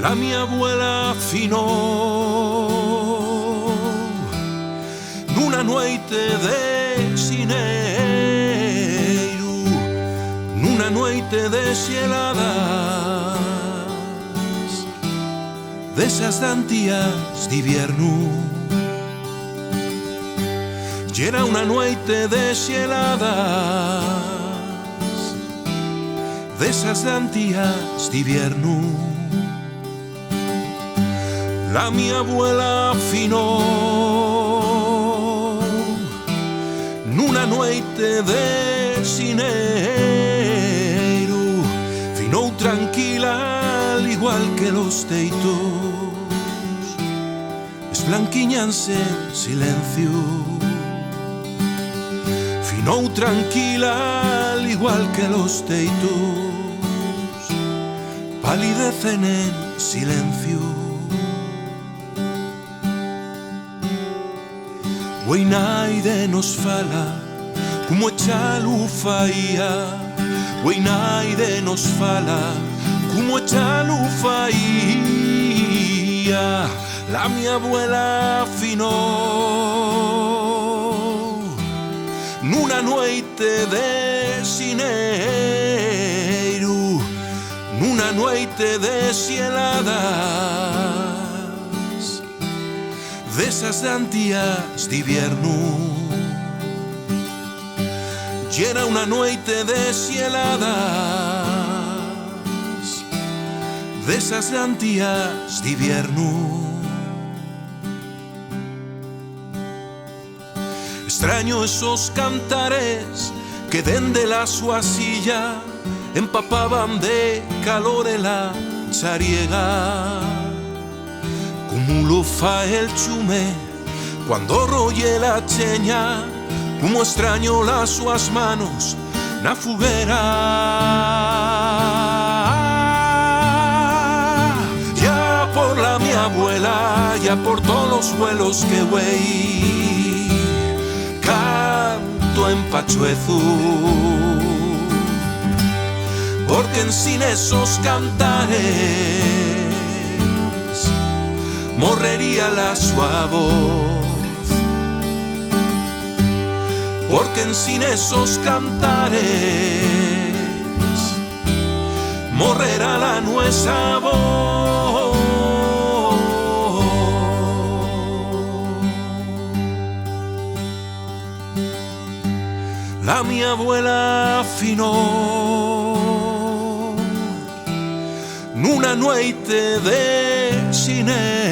La mia abuela finó nuna noite de xineiro, nuna noite de xeladas, desas dantías d'ivierno. Y era una noite de xeladas, desas dantías d'ivierno. La mi abuela finó nuna noite de xineiro, finou tranquila al igual que los teitos, esblanquiñanse en silencio. Finou tranquila al igual que los teitos, palidecen en silencio. Güeinaide nos fala como echalo faía, Güeinaide nos fala como echalo faía. La mi abuela finó nuna noite de xineiro, nuna noite de xeladas, desas dantías d'ivierno. Y era una noite de xeladas, desas dantías d'ivierno. Extraño esos cantares que dende la súa silla empapaban de calor la chariega, como lo fa el chume cuando rolle la cheña, como extraño las súas manos na foguera. Ya por la mi abuela, ya por todos los vuelos que güey, canto en Pachuezu, porque en sin esos cantares morrería la súa voz, porque en sin esos cantares morrerá la nuestra voz. La mi abuela finó nuna noite de xineiro,